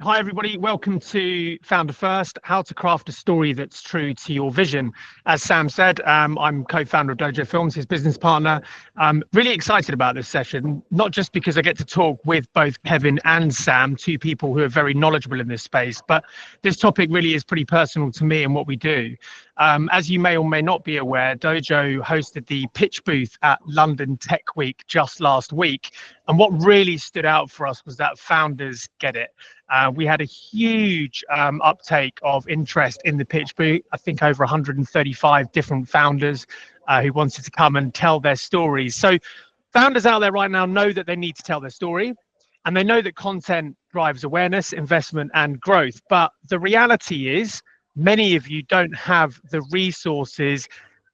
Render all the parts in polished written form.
Hi, everybody. Welcome to Founder First, how to craft a story that's true to your vision. As Sam said, I'm co-founder of Dojo Films, his business partner. I'm really excited about this session, not just because I get to talk with both Kevin and Sam, two people who are very knowledgeable in this space, but this topic really is pretty personal to me and what we do. As you may or may not be aware, Dojo hosted the pitch booth at London Tech Week just last week. And what really stood out for us was that founders get it. We had a huge uptake of interest in the pitch booth. I think over 135 different founders who wanted to come and tell their stories. So founders out there right now know that they need to tell their story, and they know that content drives awareness, investment, and growth. But the reality is many of you don't have the resources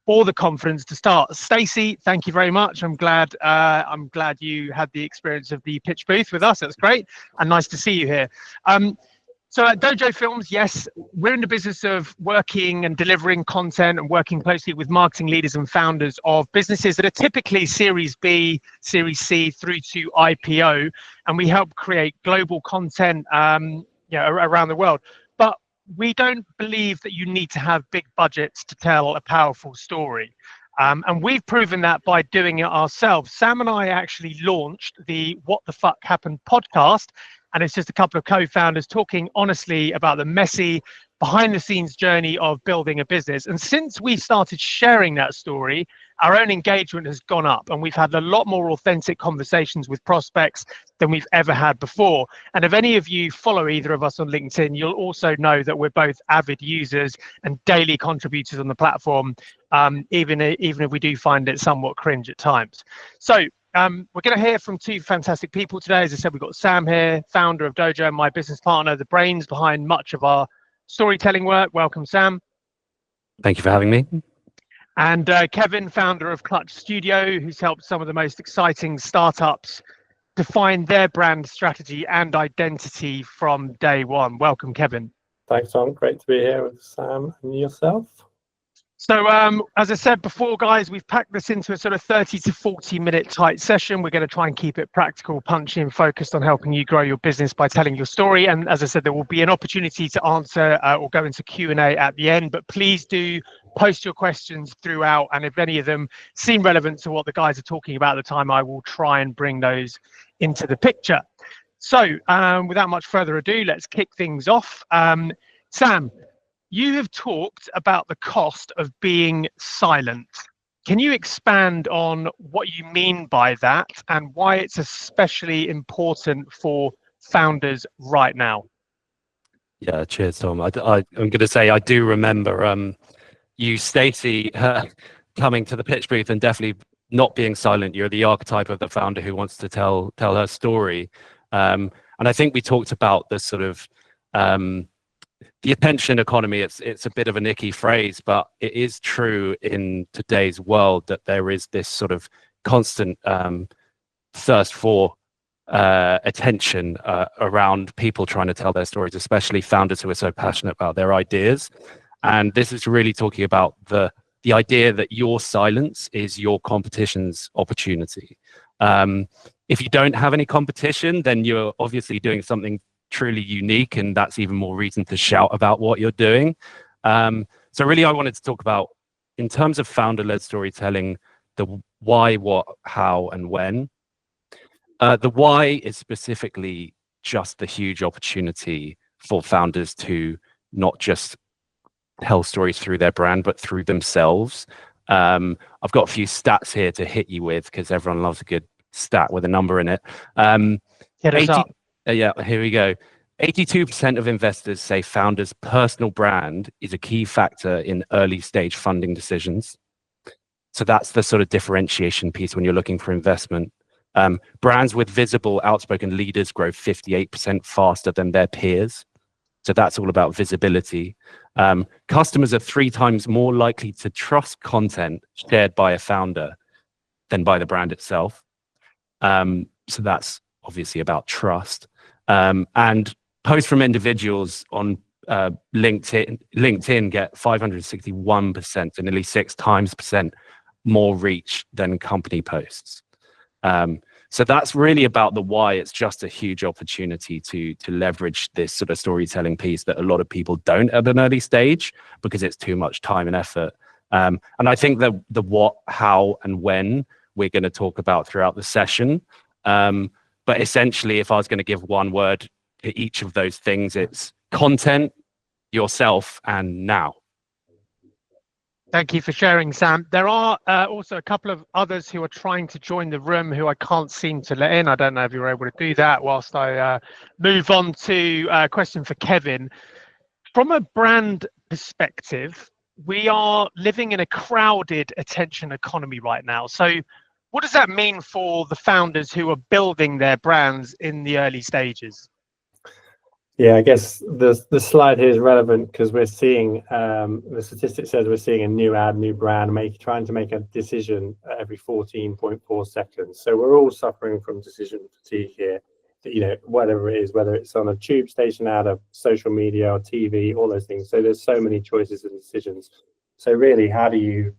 or the confidence to start. Stacey, thank you very much. I'm glad you had the experience of the pitch booth with us. That's great, and nice to see you here. So at Dojo Films, yes, we're in the business of working and delivering content and working closely with marketing leaders and founders of businesses that are typically Series B, Series C through to IPO, and we help create global content around the world. But we don't believe that you need to have big budgets to tell a powerful story. And we've proven that by doing it ourselves. Sam and I actually launched the What the Fuck Happened podcast, and it's just a couple of co-founders talking honestly about the messy, behind the scenes journey of building a business. And since we started sharing that story, our own engagement has gone up, and we've had a lot more authentic conversations with prospects than we've ever had before. And if any of you follow either of us on LinkedIn, you'll also know that we're both avid users and daily contributors on the platform, even if we do find it somewhat cringe at times. So we're going to hear from two fantastic people today. As I said, we've got Sam here, founder of Dojo, and my business partner, the brains behind much of our storytelling work. Welcome, Sam. Thank you for having me. And Kevin, founder of Klutch Studio, who's helped some of the most exciting startups define their brand strategy and identity from day one. Welcome, Kevin. Thanks, Tom. Great to be here with Sam and yourself. So as I said before, guys, we've packed this into a sort of 30 to 40 minute tight session. We're going to try and keep it practical, punchy, and focused on helping you grow your business by telling your story. And as I said, there will be an opportunity to answer or go into Q&A at the end, but please do post your questions throughout. And if any of them seem relevant to what the guys are talking about at the time, I will try and bring those into the picture. So without much further ado, let's kick things off. Sam, you have talked about the cost of being silent. Can you expand on what you mean by that and why it's especially important for founders right now? Yeah, cheers, Tom. I'm going to say I do remember you, Stacey, coming to the pitch booth and definitely not being silent. You're the archetype of the founder who wants to tell her story. And I think we talked about the sort of the attention economy. It's a bit of a nicky phrase, but it is true in today's world that there is this sort of constant thirst for attention around people trying to tell their stories, especially founders who are so passionate about their ideas. And this is really talking about the idea that your silence is your competition's opportunity. If you don't have any competition, then you're obviously doing something truly unique, and that's even more reason to shout about what you're doing. So really I wanted to talk about, in terms of founder-led storytelling, the why, what, how, and when. The why is specifically just the huge opportunity for founders to not just tell stories through their brand, but through themselves. I've got a few stats here to hit you with, because everyone loves a good stat with a number in it. Hit us up. Yeah, here we go. 82% of investors say founders' personal brand is a key factor in early stage funding decisions. So that's the sort of differentiation piece when you're looking for investment. Brands with visible, outspoken leaders grow 58% faster than their peers. So that's all about visibility. Customers are 3 times more likely to trust content shared by a founder than by the brand itself. So that's obviously about trust. And posts from individuals on LinkedIn get 561%, so nearly 6 times % more reach than company posts. So that's really about the why. It's just a huge opportunity to leverage this sort of storytelling piece that a lot of people don't at an early stage because it's too much time and effort. And I think that the what, how, and when we're going to talk about throughout the session. But essentially, if I was going to give one word to each of those things, it's content, yourself, and now. Thank you for sharing, Sam. There are also a couple of others who are trying to join the room who I can't seem to let in. I don't know if you're able to do that whilst I move on to a question for Kevin. From a brand perspective, we are living in a crowded attention economy right now. So what does that mean for the founders who are building their brands in the early stages? Yeah, I guess the slide here is relevant because we're seeing the statistic says we're seeing a new ad, new brand, trying to make a decision every 14.4 seconds. So we're all suffering from decision fatigue here. You know, whether it's on a tube station ad, a social media or TV, all those things. So there's so many choices and decisions. So really, how do you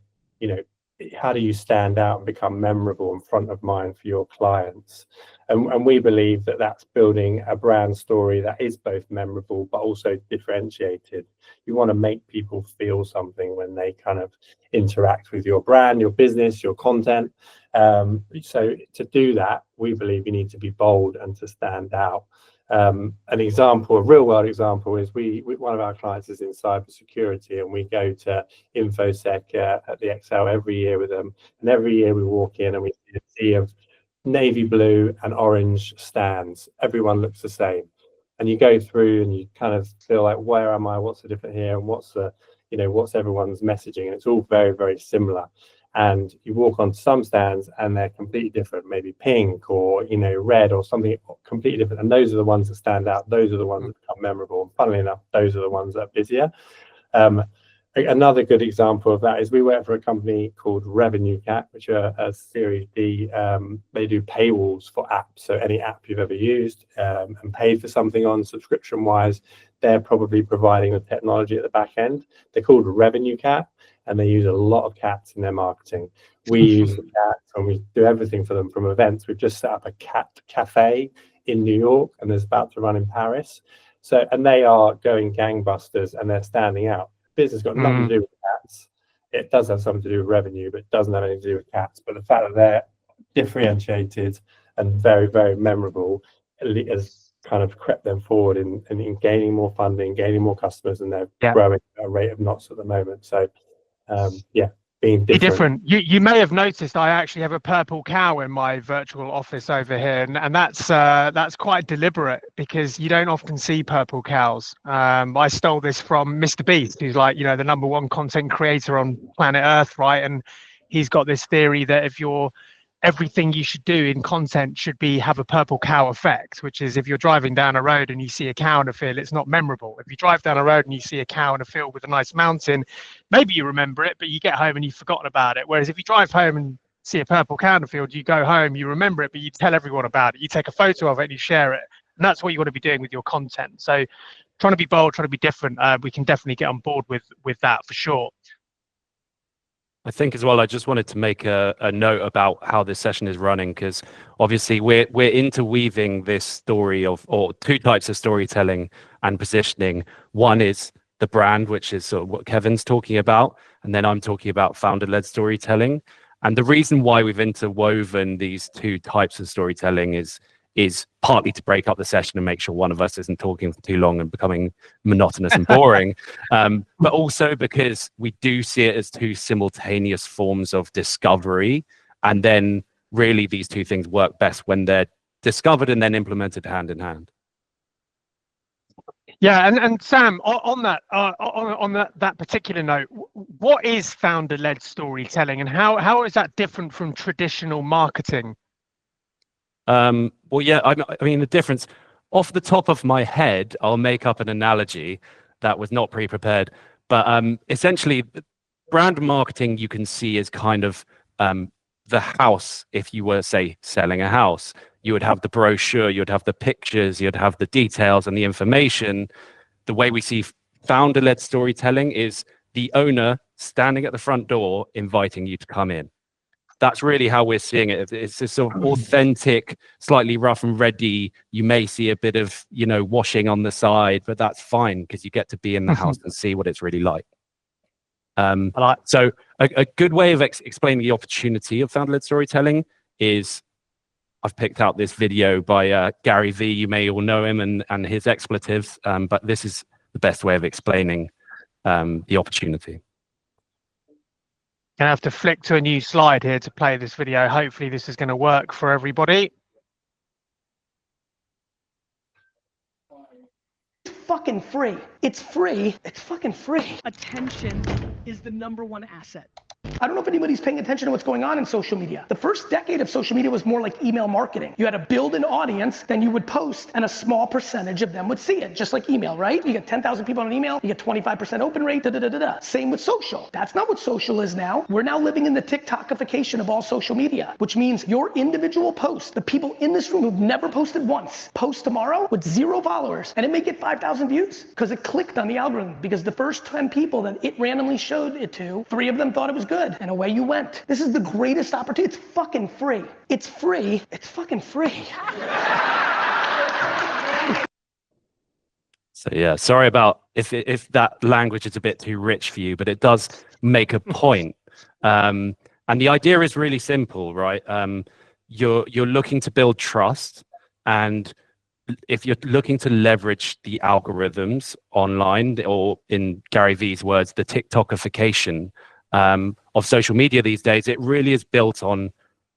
stand out and become memorable and front of mind for your clients? And we believe that that's building a brand story that is both memorable but also differentiated. You want to make people feel something when they kind of interact with your brand, your business, your content. So to do that, we believe you need to be bold and to stand out. An example, a real world example, is one of our clients is in cybersecurity, and we go to InfoSec at the Excel every year with them. And every year we walk in and we see a sea of navy blue and orange stands. Everyone looks the same. And you go through and you kind of feel like, where am I? What's the different here? And what's everyone's messaging? And it's all very, very similar. And you walk on some stands and they're completely different, maybe pink or red or something completely different. And those are the ones that stand out. Those are the ones that become memorable. And funnily enough, those are the ones that are busier. Another good example of that is we work for a company called Revenue Cat, which are a Series D. They do paywalls for apps. So any app you've ever used and paid for something on subscription-wise, they're probably providing the technology at the back end. They're called Revenue Cat, and they use a lot of cats in their marketing. We use the cats and we do everything for them from events. We've just set up a cat cafe in New York, and there's about to run in Paris. So, and they are going gangbusters and they're standing out. Business got nothing to do with cats. It does have something to do with revenue, but it doesn't have anything to do with cats. But the fact that they're differentiated and very, very memorable has kind of crept them forward in gaining more funding, gaining more customers, and they're growing at a rate of knots at the moment. So, being different. You may have noticed I actually have a purple cow in my virtual office over here, and that's quite deliberate because you don't often see purple cows. I stole this from Mr. Beast, who's like the #1 content creator on planet Earth, right? And he's got this theory that everything you should do in content should have a purple cow effect, which is if you're driving down a road and you see a cow in a field, it's not memorable. If you drive down a road and you see a cow in a field with a nice mountain, maybe you remember it, but you get home and you've forgotten about it. Whereas if you drive home and see a purple cow in a field, you go home, you remember it, but you tell everyone about it. You take a photo of it and you share it. And that's what you want to be doing with your content. So trying to be bold, trying to be different, we can definitely get on board with that for sure. I think as well, I just wanted to make a note about how this session is running, because obviously we're interweaving this story or two types of storytelling and positioning. One is the brand, which is sort of what Kevin's talking about, and then I'm talking about founder-led storytelling. And the reason why we've interwoven these two types of storytelling is partly to break up the session and make sure one of us isn't talking for too long and becoming monotonous and boring, but also because we do see it as two simultaneous forms of discovery. And then really these two things work best when they're discovered and then implemented hand in hand. Yeah, and Sam, on that particular note, what is founder-led storytelling, and how is that different from traditional marketing? Well, yeah, I mean, the difference off the top of my head, I'll make up an analogy that was not pre-prepared, but essentially brand marketing you can see as kind of the house. If you were, say, selling a house, you would have the brochure, you'd have the pictures, you'd have the details and the information. The way we see founder-led storytelling is the owner standing at the front door inviting you to come in. that's really how we're seeing it. It's a sort of authentic, slightly rough and ready. You may see a bit of, you know, washing on the side, but that's fine because you get to be in the house and see what it's really like. So a good way of explaining the opportunity of founder-led storytelling is, I've picked out this video by Gary V. You may all know him and his expletives, but this is the best way of explaining the opportunity. Gonna have to flick to a new slide here to play this video. Hopefully this is going to work for everybody. It's fucking free. It's free. It's fucking free. Attention is the #1 asset. I don't know if anybody's paying attention to what's going on in social media. The first decade of social media was more like email marketing. You had to build an audience, then you would post, and a small percentage of them would see it, just like email, right? You get 10,000 people on an email, you get 25% open rate, da-da-da-da-da. Same with social. That's not what social is now. We're now living in the TikTokification of all social media, which means your individual post, the people in this room who've never posted once, post tomorrow with 0 followers, and it may get 5,000 views because it clicked on the algorithm, because the first 10 people that it randomly showed it to, 3 of them thought it was good. And away you went. This is the greatest opportunity. It's fucking free. It's free. It's fucking free. So yeah, sorry about if that language is a bit too rich for you, but it does make a point. And the idea is really simple, right? You're looking to build trust, and if you're looking to leverage the algorithms online, or in Gary V's words, the TikTokification of social media these days, it really is built on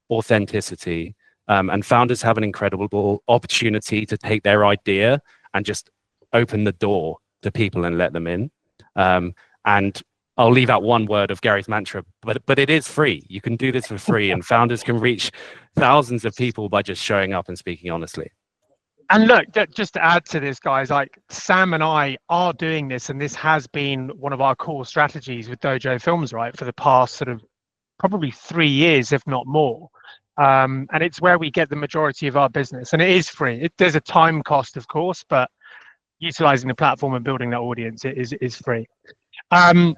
authenticity. And founders have an incredible opportunity to take their idea and just open the door to people and let them in. And I'll leave out one word of Gary's mantra, but it is free. You can do this for free, and founders can reach thousands of people by just showing up and speaking honestly. And look, just to add to this, guys, like Sam and I are doing this, and this has been one of our core strategies with Dojo Films, right, for the past sort of probably 3 years, if not more. And it's where we get the majority of our business, and it is free. There's a time cost, of course, but utilizing the platform and building that audience is free. Yeah.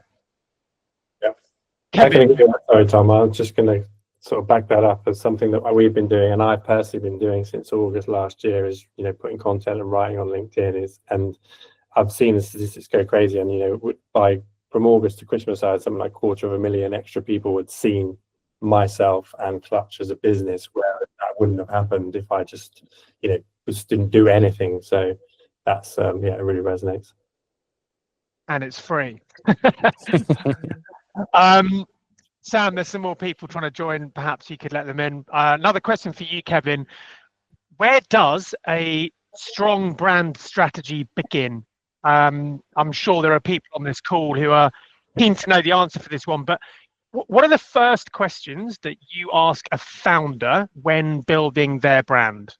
Kevin, Sorry, Tom. I'm just going to sort of back that up as something that we've been doing, and I've personally been doing since August last year, is, you know, putting content and writing on LinkedIn and I've seen the statistics go crazy, and, you know, from August to Christmas, I had something like 250,000 extra people had seen myself and Klutch as a business, where that wouldn't have happened if I just, you know, just didn't do anything. So that's yeah, it really resonates. and it's free. Sam, there's some more people trying to join. Perhaps you could let them in. Another question for you, Kevin. Where does a strong brand strategy begin? I'm sure there are people on this call who are keen to know the answer for this one, but what are the first questions that you ask a founder when building their brand?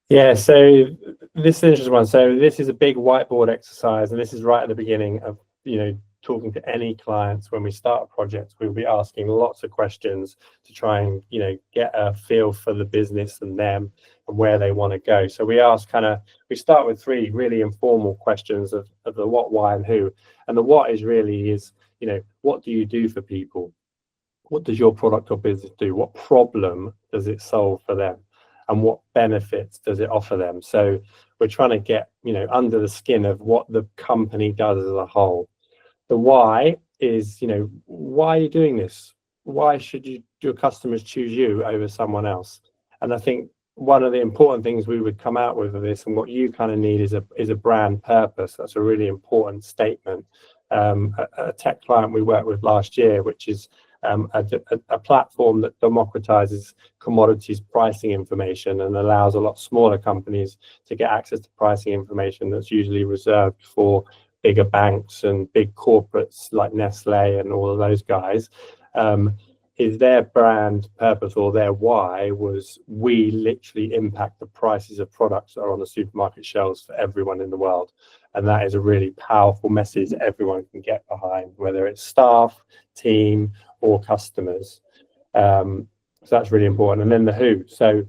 Yeah, so this is an interesting one. So this is a big whiteboard exercise, and this is right at the beginning of, you know, talking to any clients. When we start a project, we'll be asking lots of questions to try and, you know, get a feel for the business and them and where they want to go. So we ask we start with 3 really informal questions of the what, why, and who. And the what is, you know, what do you do for people? What does your product or business do? What problem does it solve for them? And what benefits does it offer them? So we're trying to get, you know, under the skin of what the company does as a whole. The why is, you know, why are you doing this? Why should your customers choose you over someone else? And I think one of the important things we would come out with this, and what you kind of need, is a brand purpose. That's a really important statement. A tech client we worked with last year, which is a platform that democratizes commodities pricing information and allows a lot smaller companies to get access to pricing information that's usually reserved for bigger banks and big corporates like Nestle and all of those guys. Is their brand purpose, or their why, was we literally impact the prices of products that are on the supermarket shelves for everyone in the world. And that is a really powerful message that everyone can get behind, whether it's staff, team, or customers. So that's really important. And then the who. So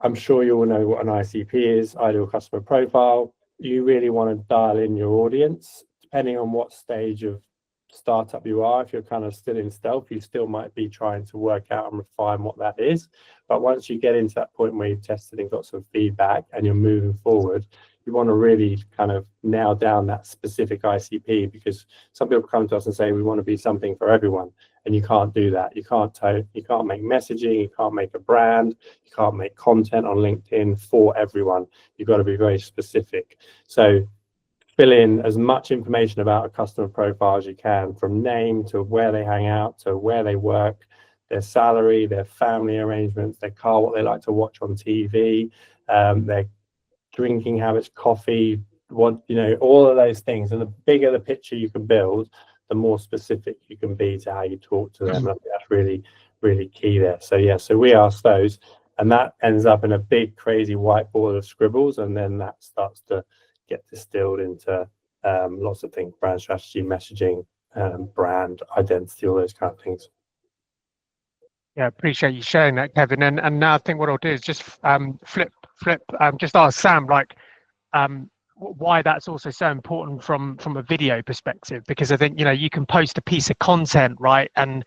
I'm sure you all know what an ICP is, ideal customer profile. You really want to dial in your audience, depending on what stage of startup you are, if you're kind of still in stealth, you still might be trying to work out and refine what that is. But once you get into that point where you've tested and got some feedback and you're moving forward, you want to really kind of nail down that specific ICP, because some people come to us and say, we want to be something for everyone. And you can't do that. You can't make messaging, you can't make a brand, you can't make content on LinkedIn for everyone. You've got to be very specific. So fill in as much information about a customer profile as you can, from name to where they hang out to where they work, their salary, their family arrangements, their car, what they like to watch on TV, their drinking habits, coffee, what, you know, all of those things. And the bigger the picture you can build, the more specific you can be to how you talk to them. I think that's really, really key there. So yeah, so we ask those, and that ends up in a big, crazy whiteboard of scribbles, and then that starts to get distilled into lots of things: brand strategy, messaging, brand identity, all those kind of things. Yeah, appreciate you sharing that, Kevin. And now I think what I'll do is just just ask Sam, like, why that's also so important from a video perspective, because I think, you know, you can post a piece of content, right? And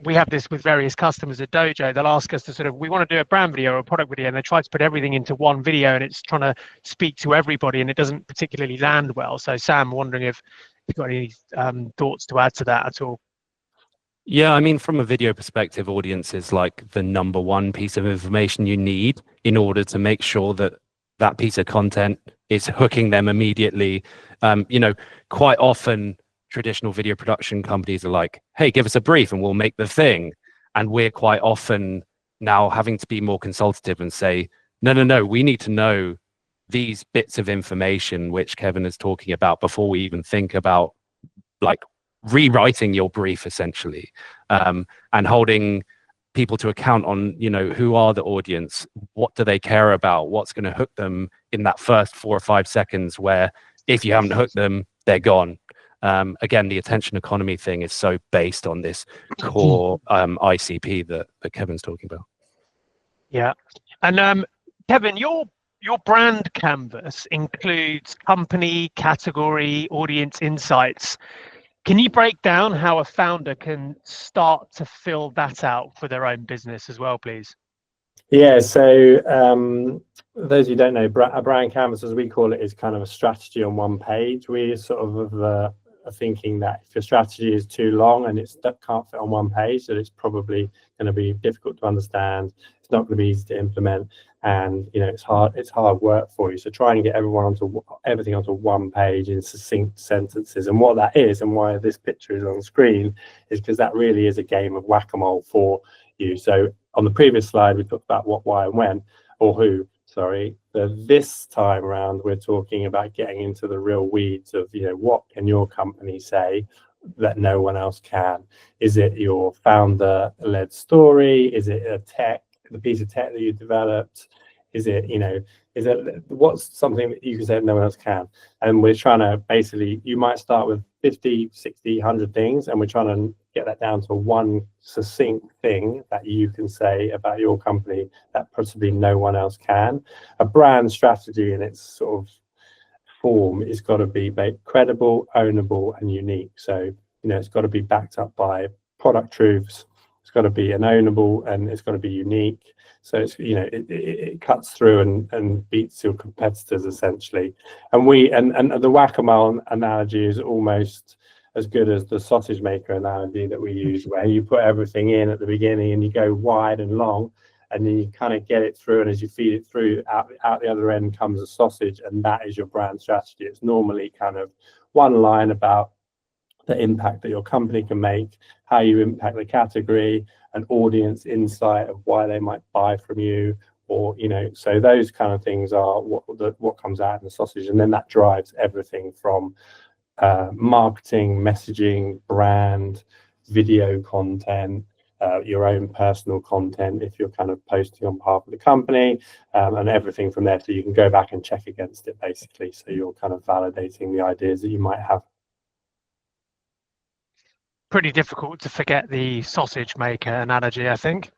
we have this with various customers at Dojo. They'll ask us to sort of, we want to do a brand video or a product video, and they try to put everything into one video, and it's trying to speak to everybody, and it doesn't particularly land well. So Sam, wondering if you've got any thoughts to add to that at all. Yeah, I mean, from a video perspective, audience is like the number one piece of information you need in order to make sure that that piece of content is hooking them immediately. You know, quite often traditional video production companies are like, hey, give us a brief and we'll make the thing. And we're quite often now having to be more consultative and say, no, we need to know these bits of information which Kevin is talking about before we even think about like rewriting your brief, essentially, and holding people to account on, you know, who are the audience, what do they care about, what's going to hook them in that first 4 or 5 seconds, where if you haven't hooked them, they're gone. Again, the attention economy thing is so based on this core ICP that Kevin's talking about. Yeah. And Kevin, your brand canvas includes company, category, audience insights. Can you break down how a founder can start to fill that out for their own business as well, please? Yeah, so those who don't know, a brand canvas, as we call it, is kind of a strategy on one page. We sort of are thinking that if your strategy is too long and it can't fit on one page, that it's probably going to be difficult to understand. It's not going to be easy to implement, and you know, it's hard work for you. So try and get everything onto one page in succinct sentences. And what that is, and why this picture is on screen, is because that really is a game of whack-a-mole for you. So on the previous slide, we talked about what, why, and when, or who. Sorry. But this time around, we're talking about getting into the real weeds of, you know, what can your company say that no one else can? Is it your founder-led story? Is it the piece of tech that you developed? Is it, you know, what's something that you can say that no one else can? And we're trying to basically, you might start with 50, 60, 100 things, and we're trying to get that down to one succinct thing that you can say about your company that possibly no one else can. A brand strategy in its sort of form is got to be credible, ownable, and unique. So, you know, it's got to be backed up by product truths. It's got to be an ownable, and it's got to be unique. So it's, you know, it cuts through and beats your competitors essentially. And the whack-a-mole analogy is almost as good as the sausage maker analogy that we use, where you put everything in at the beginning and you go wide and long, and then you kind of get it through, and as you feed it through, out the other end comes a sausage, and that is your brand strategy. It's normally kind of one line about the impact that your company can make, how you impact the category, an audience insight of why they might buy from you, or, you know, so those kind of things are what comes out in the sausage, and then that drives everything from marketing, messaging, brand, video content, your own personal content if you're kind of posting on behalf of the company, and everything from there. So you can go back and check against it basically. So you're kind of validating the ideas that you might have. Pretty difficult to forget the sausage maker analogy, I think.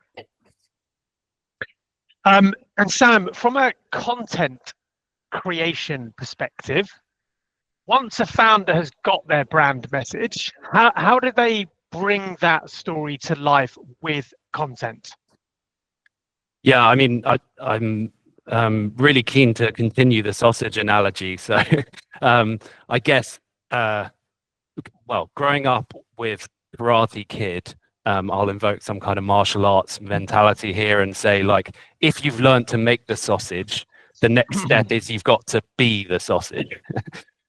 And Sam, from a content creation perspective, once a founder has got their brand message, how do they bring that story to life with content? Yeah, I mean, I'm really keen to continue the sausage analogy. So I guess, well, growing up with Karate Kid, I'll invoke some kind of martial arts mentality here and say, like, if you've learned to make the sausage, the next step is you've got to be the sausage.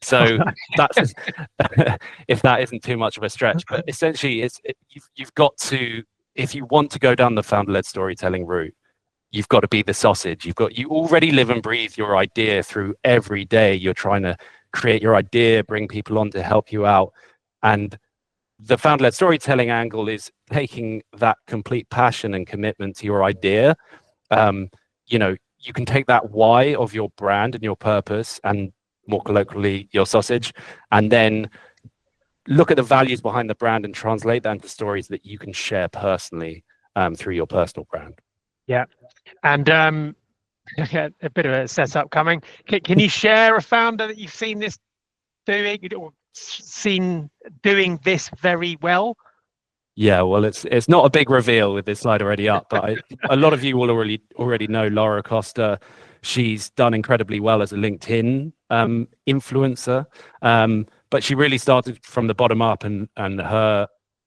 So that's if that isn't too much of a stretch, but essentially, you've got to, if you want to go down the founder-led storytelling route, you've got to be the sausage. You already live and breathe your idea through every day. You're trying to create your idea, bring people on to help you out, and the founder-led storytelling angle is taking that complete passion and commitment to your idea. You know, you can take that why of your brand and your purpose, and more colloquially, your sausage, and then look at the values behind the brand and translate that into stories that you can share personally through your personal brand. Yeah, and a bit of a setup coming. Can you share a founder that you've seen this doing, or seen doing this very well? Yeah, well, it's not a big reveal with this slide already up, but a lot of you will already know Laura Costa. She's done incredibly well as a LinkedIn influencer, but she really started from the bottom up, and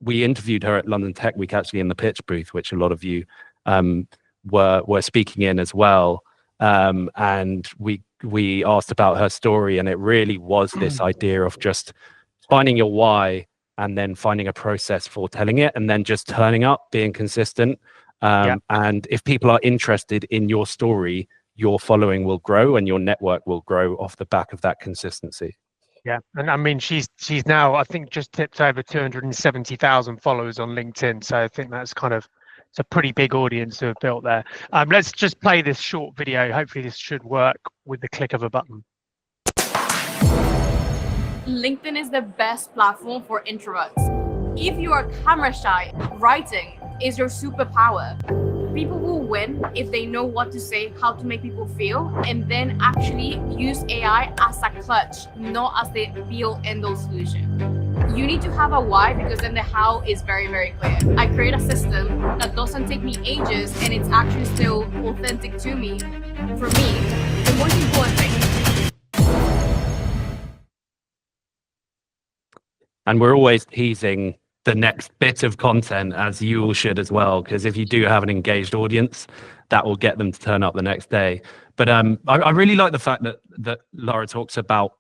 we interviewed her at London Tech Week, actually, in the pitch booth, which a lot of you were speaking in as well, and we asked about her story, and it really was this idea of just finding your why and then finding a process for telling it, and then just turning up, being consistent. And if people are interested in your story, your following will grow and your network will grow off the back of that consistency. Yeah, and I mean, she's now, I think, just tipped over 270,000 followers on LinkedIn. So I think that's it's a pretty big audience to have built there. Let's just play this short video. Hopefully this should work with the click of a button. LinkedIn is the best platform for introverts. If you are camera shy, writing is your superpower. People will win if they know what to say, how to make people feel, and then actually use AI as a clutch, not as the be-all end-all solution. You need to have a why, because then the how is very, very clear. I create a system that doesn't take me ages and it's actually still authentic to me. For me, the most important thing. And we're always teasing the next bit of content, as you all should as well, because if you do have an engaged audience, that will get them to turn up the next day. But I really like the fact that Laura talks about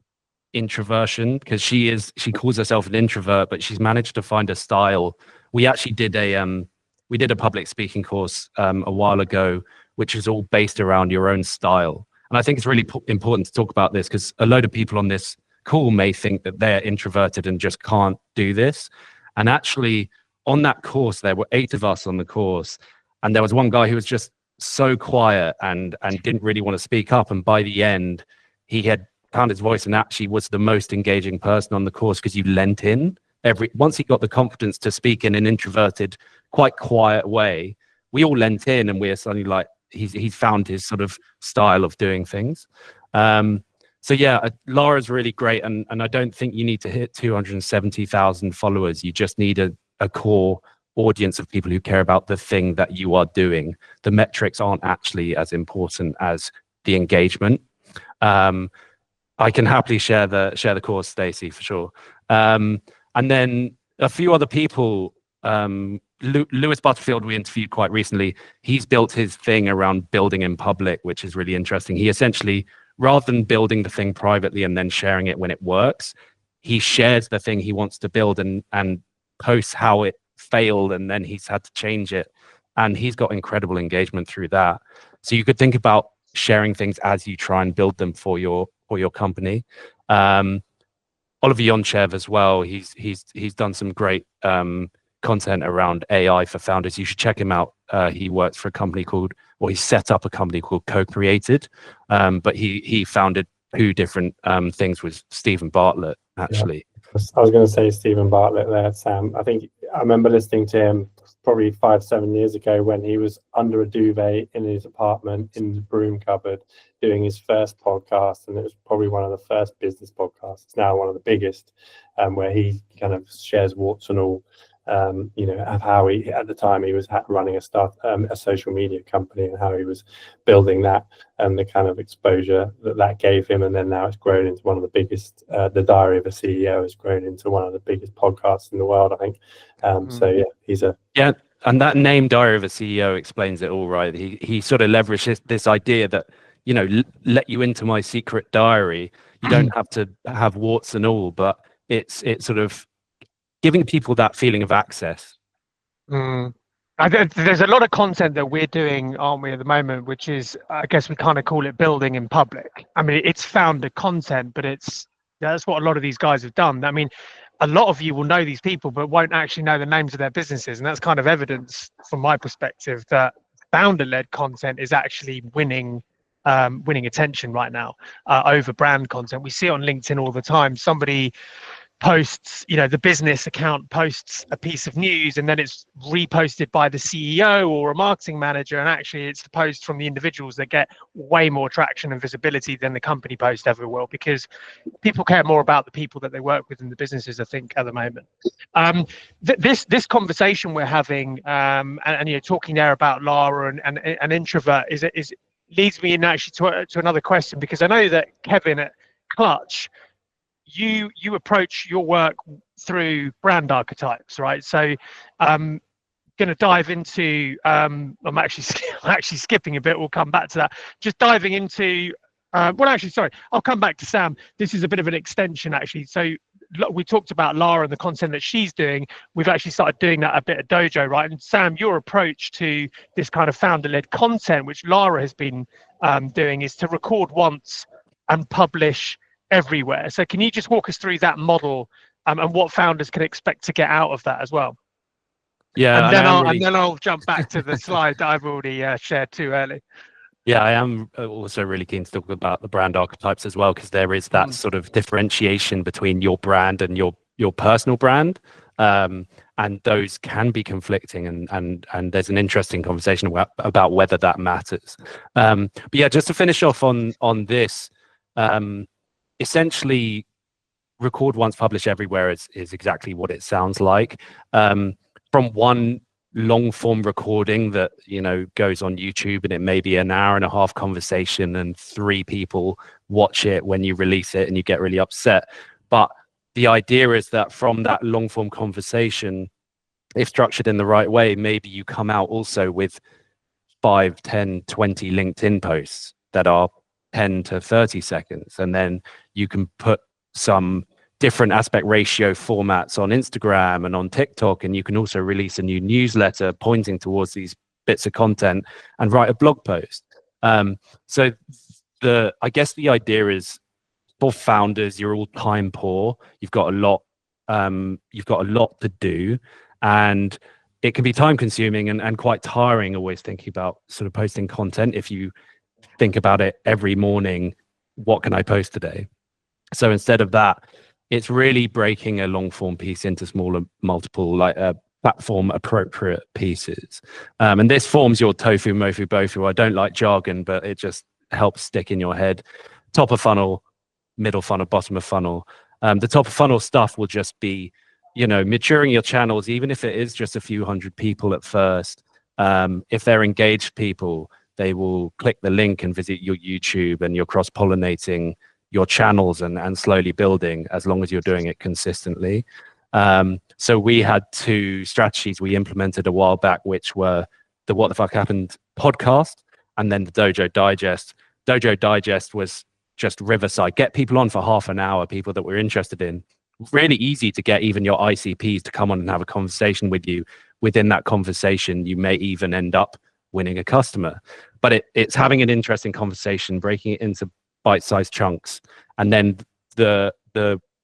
introversion, because she calls herself an introvert, but she's managed to find a style. We actually did a public speaking course a while ago, which is all based around your own style. And I think it's really important to talk about this, because a load of people on this call may think that they're introverted and just can't do this. And actually, on that course, there were 8 of us on the course, and there was one guy who was just so quiet and didn't really want to speak up. And by the end, he had found his voice and actually was the most engaging person on the course, because you lent in. Once he got the confidence to speak in an introverted, quite quiet way, we all lent in, and we're suddenly like, he's found his sort of style of doing things. So yeah, Laura's really great, and I don't think you need to hit 270,000 followers. You just need a core audience of people who care about the thing that you are doing. The metrics aren't actually as important as the engagement. I can happily share the course, Stacey, for sure. And then a few other people, Lewis Butterfield, we interviewed quite recently. He's built his thing around building in public, which is really interesting. He essentially, rather than building the thing privately and then sharing it when it works, he shares the thing he wants to build and posts how it failed, and then he's had to change it. And he's got incredible engagement through that. So you could think about sharing things as you try and build them for your company. Oliver Yonchev as well, he's done some great content around AI for founders. You should check him out. He works for a company he set up a company called Co-Created, but he founded 2 different things with Stephen Bartlett, actually. Yeah. I was going to say Stephen Bartlett there, Sam. I think I remember listening to him probably 5-7 years ago, when he was under a duvet in his apartment in the broom cupboard doing his first podcast, and it was probably one of the first business podcasts. It's now one of the biggest, where he kind of shares warts and all, of how he, at the time, he was running a social media company, and how he was building that, and the kind of exposure that gave him. And then now it's grown into one of the biggest. The Diary of a CEO has grown into one of the biggest podcasts in the world, I think. So yeah, he's a and that name Diary of a CEO explains it all, right? He sort of leveraged this idea that, let you into my secret diary. You don't have to have warts and all, but it's sort of giving people that feeling of access. There's a lot of content that we're doing, aren't we, at the moment, which is, I guess we kind of call it building in public. I mean, it's founder content, but that's what a lot of these guys have done. I mean, a lot of you will know these people, but won't actually know the names of their businesses. And that's kind of evidence from my perspective that founder-led content is actually winning attention right now over brand content. We see it on LinkedIn all the time. Somebody posts, the business account posts a piece of news, and then it's reposted by the CEO or a marketing manager, and actually it's the post from the individuals that get way more traction and visibility than the company post ever will, because people care more about the people that they work with in the businesses, I think, at the moment. This conversation we're having, and talking there about Lara and introvert is leads me in actually to another question, because I know that Kevin at Klutch, you approach your work through brand archetypes, right? So going to dive into I'm actually skipping a bit, we'll come back to that. Just diving into I'll come back to Sam. This is a bit of an extension, actually. So we talked about Lara and the content that she's doing. We've actually started doing that a bit at Dojo, right? And Sam, your approach to this kind of founder-led content, which Lara has been doing, is to record once and publish everywhere. So can you just walk us through that model and what founders can expect to get out of that as well? Yeah, and then I'll jump back to the slide that I've already shared too early. Yeah, I am also really keen to talk about the brand archetypes as well, because there is that sort of differentiation between your brand and your personal brand, and those can be conflicting, and there's an interesting conversation about whether that matters. But yeah, just to finish off on this, essentially, record once, publish everywhere is exactly what it sounds like. From one long form recording that goes on YouTube, and it may be an hour and a half conversation and 3 people watch it when you release it and you get really upset. But the idea is that from that long form conversation, if structured in the right way, maybe you come out also with 5, 10, 20 LinkedIn posts that are 10 to 30 seconds, and then you can put some different aspect ratio formats on Instagram and on TikTok, and you can also release a new newsletter pointing towards these bits of content and write a blog post. So I guess the idea is, for founders, you're all time poor. You've got a lot to do, and it can be time consuming and quite tiring always thinking about sort of posting content. If you think about it every morning, what can I post today? So instead of that, it's really breaking a long form piece into smaller, multiple, platform appropriate pieces. And this forms your TOFU, MOFU, BOFU. I don't like jargon, but it just helps stick in your head. Top of funnel, middle funnel, bottom of funnel. The top of funnel stuff will just be, maturing your channels, even if it is just a few hundred people at first. If they're engaged people, they will click the link and visit your YouTube, and you're cross-pollinating your channels and slowly building, as long as you're doing it consistently. So we had 2 strategies we implemented a while back, which were the What the Fuck Happened podcast, and then the Dojo Digest. Dojo Digest was just Riverside, get people on for half an hour, people that we're interested in. Really easy to get even your ICPs to come on and have a conversation with you. Within that conversation, you may even end up winning a customer. But it's having an interesting conversation, breaking it into bite-sized chunks. And then the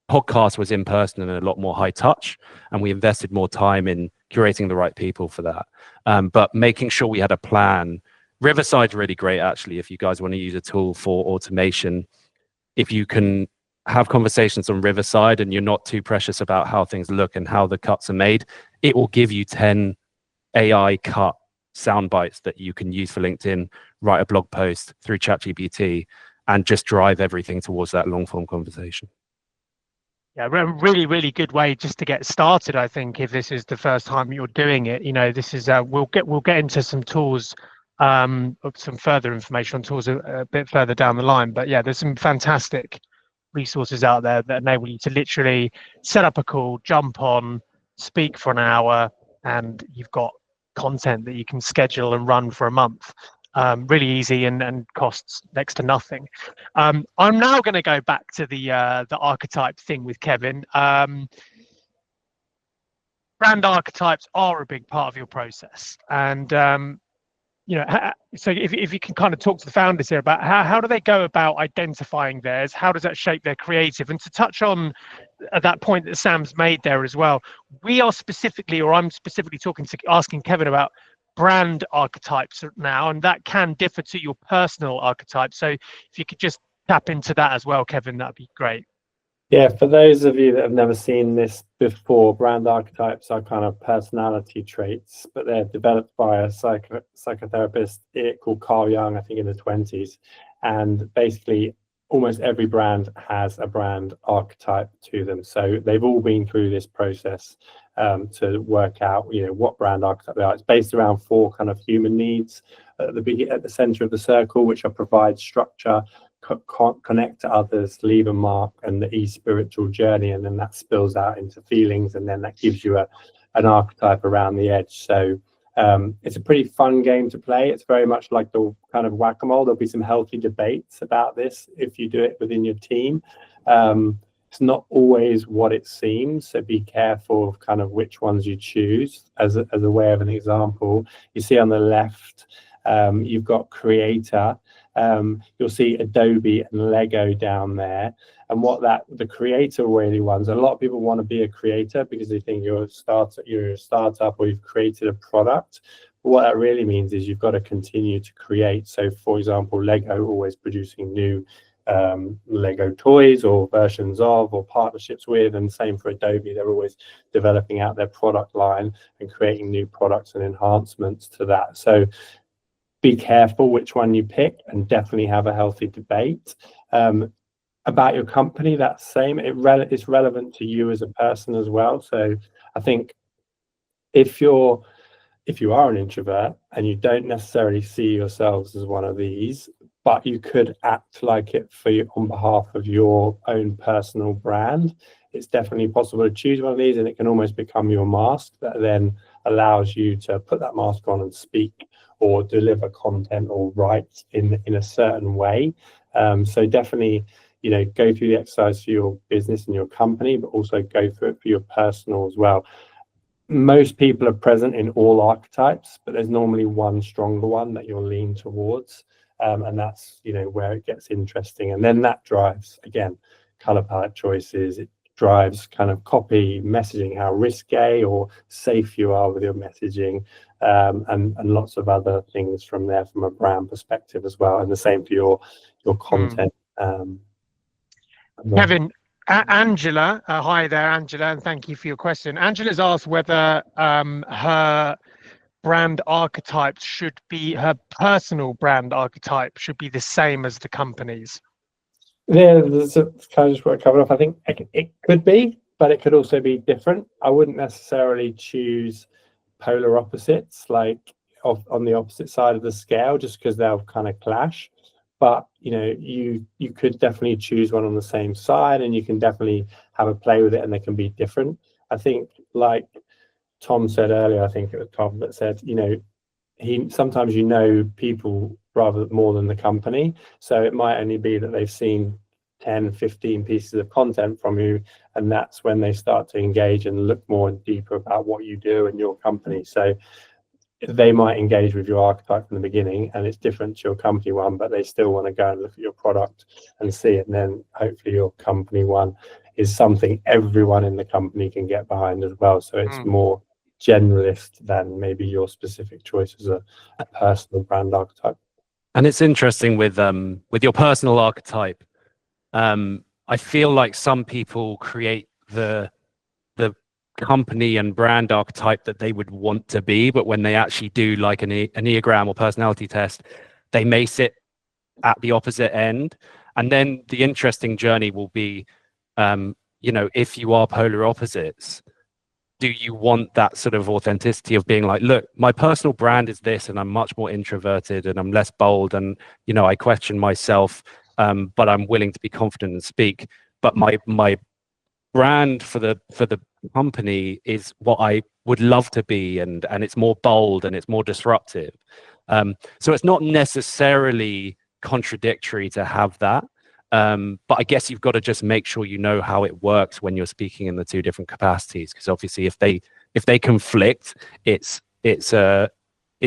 podcast was in person and a lot more high touch, and we invested more time in curating the right people for that. But making sure we had a plan. Riverside's really great, actually, if you guys want to use a tool for automation. If you can have conversations on Riverside and you're not too precious about how things look and how the cuts are made, it will give you 10 AI cut sound bites that you can use for LinkedIn, write a blog post through ChatGPT, and just drive everything towards that long form conversation. Yeah, really, really good way just to get started. I think if this is the first time you're doing it, this is we'll get into some tools, some further information on tools a bit further down the line. But yeah, there's some fantastic resources out there that enable you to literally set up a call, jump on, speak for an hour, and you've got content that you can schedule and run for a month. Really easy and costs next to nothing. I'm now going to go back to the archetype thing with Kevin. Brand archetypes are a big part of your process, and so if you can kind of talk to the founders here about how do they go about identifying theirs, how does that shape their creative, and to touch on that point that Sam's made there as well. I'm specifically asking Kevin about brand archetypes now, and that can differ to your personal archetype. So if you could just tap into that as well, Kevin, that'd be great. Yeah, for those of you that have never seen this before, brand archetypes are kind of personality traits, but they're developed by a psychotherapist called Carl Jung, I think in the 20s. And basically, almost every brand has a brand archetype to them. So they've all been through this process to work out, what brand archetype they are. It's based around 4 kind of human needs at the center of the circle, which are provide structure, connect to others, leave a mark, and the spiritual journey. And then that spills out into feelings, and then that gives you an archetype around the edge. So it's a pretty fun game to play. It's very much like the kind of whack-a-mole. There'll be some healthy debates about this if you do it within your team. It's not always what it seems, so be careful of kind of which ones you choose. As a way of an example, you see on the left, you've got creator. You'll see Adobe and Lego down there. And what the creator really wants, a lot of people want to be a creator because they think you're a startup or you've created a product. But what that really means is you've got to continue to create. So for example, Lego always producing new Lego toys or versions of or partnerships with, and same for Adobe. They're always developing out their product line and creating new products and enhancements to that. So be careful which one you pick, and definitely have a healthy debate. About your company, that's same. It's relevant to you as a person as well. So I think if you are an introvert and you don't necessarily see yourselves as one of these, but you could act like it on behalf of your own personal brand, it's definitely possible to choose one of these, and it can almost become your mask that then allows you to put that mask on and speak or deliver content or write in a certain way. So definitely, go through the exercise for your business and your company, but also go through it for your personal as well. Most people are present in all archetypes, but there's normally one stronger one that you'll lean towards. And that's, where it gets interesting. And then that drives, again, color palette choices. It drives kind of copy, messaging, how risque or safe you are with your messaging, and lots of other things from there from a brand perspective as well. And the same for your content. Kevin, Angela, hi there, Angela, and thank you for your question. Angela's asked whether her personal brand archetype should be the same as the company's. Yeah, there's kind of just what I covered off. I think it could be, but it could also be different. I wouldn't necessarily choose polar opposites, like on the opposite side of the scale, just because they'll kind of clash. But you could definitely choose one on the same side, and you can definitely have a play with it, and they can be different. I think, like Tom said earlier, I think it was Tom that said, sometimes people rather more than the company. So it might only be that they've seen 10, 15 pieces of content from you, and that's when they start to engage and look more deeper about what you do and your company. So they might engage with your archetype from the beginning, and it's different to your company one, but they still want to go and look at your product and see it. And then hopefully your company one is something everyone in the company can get behind as well. So it's more generalist than maybe your specific choice as a personal brand archetype. And it's interesting with your personal archetype. I feel like some people create the company and brand archetype that they would want to be, but when they actually do like an Enneagram or personality test, they may sit at the opposite end. And then the interesting journey will be, if you are polar opposites, do you want that sort of authenticity of being like, look, my personal brand is this, and I'm much more introverted and I'm less bold, and I question myself, but I'm willing to be confident and speak. But my brand for the company is what I would love to be, and it's more bold and it's more disruptive. So it's not necessarily contradictory to have that. But I guess you've got to just make sure you know how it works when you're speaking in the two different capacities, because obviously if they conflict, it's a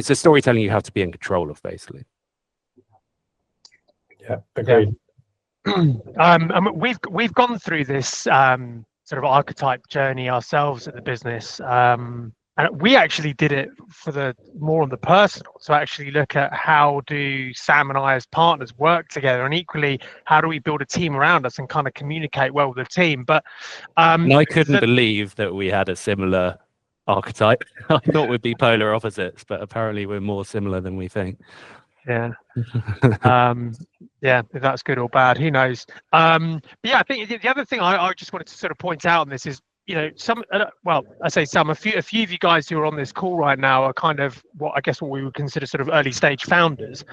storytelling you have to be in control of, basically. Yeah, agreed. We've gone through this sort of archetype journey ourselves at the business. And we actually did it for more on the personal. So actually look at how do Sam and I as partners work together, and equally, how do we build a team around us and kind of communicate well with the team. But and I couldn't believe that we had a similar archetype. I thought we'd be polar opposites, but apparently we're more similar than we think. Yeah. Yeah, if that's good or bad, who knows. But yeah, I think the other thing I just wanted to sort of point out on this is, a few of you guys who are on this call right now are kind of what we would consider sort of early stage founders.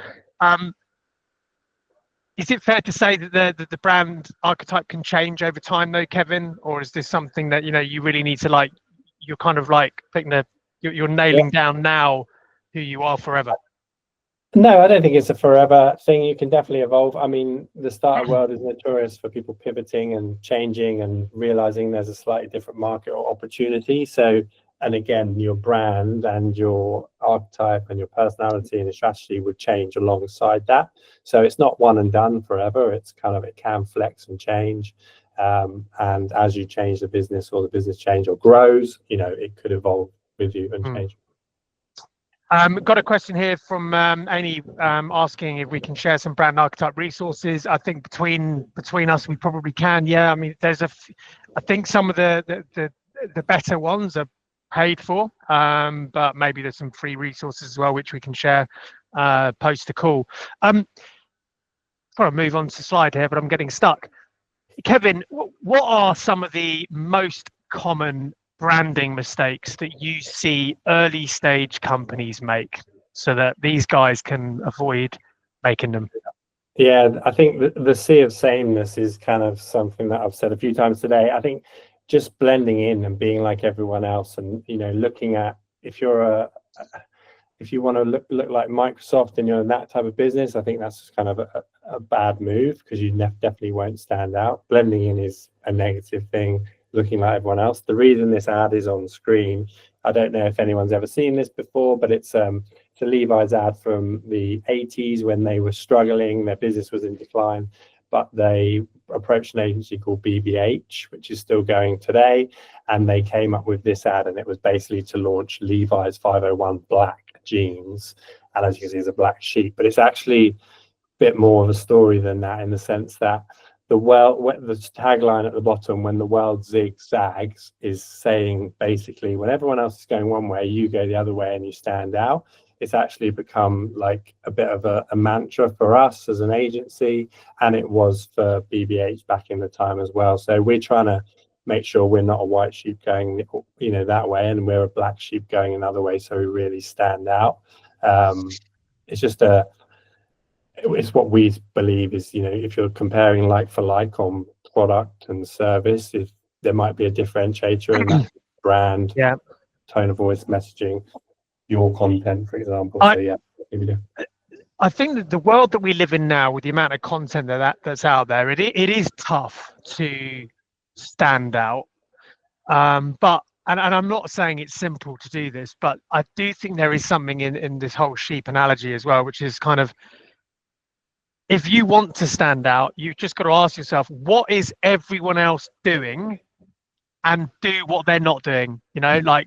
Is it fair to say that the brand archetype can change over time though, Kevin? Or is this something that, you really need to you're kind of thinking you're nailing down now who you are forever? No, I don't think it's a forever thing. You can definitely evolve. I mean, the startup world is notorious for people pivoting and changing and realizing there's a slightly different market or opportunity. So, and again, your brand and your archetype and your personality and your strategy would change alongside that. So it's not one and done forever. It's kind of, it can flex and change. And as you change the business, or the business change or grows, it could evolve with you and change. Got a question here from Amy asking if we can share some brand archetype resources. I think between us, we probably can. Yeah, I mean, I think some of the better ones are paid for, but maybe there's some free resources as well, which we can share post the call. Got to move on to the slide here, but I'm getting stuck. Kevin, what are some of the most common branding mistakes that you see early stage companies make, so that these guys can avoid making them? Yeah, I think the sea of sameness is kind of something that I've said a few times today. I think just blending in and being like everyone else, and looking at, if you want to look like Microsoft and you're in that type of business, I think that's kind of a bad move, because you definitely won't stand out. Blending in is a negative thing. Looking like everyone else. The reason this ad is on screen, I don't know if anyone's ever seen this before, but it's a Levi's ad from the 80s when they were struggling, their business was in decline, but they approached an agency called BBH, which is still going today, and they came up with this ad, and it was basically to launch Levi's 501 black jeans, and as you can see, it's a black sheep, but it's actually a bit more of a story than that, in the sense that the tagline at the bottom, "When the world zigzags," is saying basically, when everyone else is going one way, you go the other way and you stand out. It's actually become like a bit of a mantra for us as an agency, and it was for BBH back in the time as well. So we're trying to make sure we're not a white sheep going that way, and we're a black sheep going another way, so we really stand out. It's what we believe is, if you're comparing like for like on product and service, if there might be a differentiator in that brand, tone of voice, messaging, your content, for example. I think that the world that we live in now, with the amount of content that's out there, it is tough to stand out. But I'm not saying it's simple to do this, but I do think there is something in this whole sheep analogy as well, which is kind of, if you want to stand out, you've just got to ask yourself, what is everyone else doing, and do what they're not doing.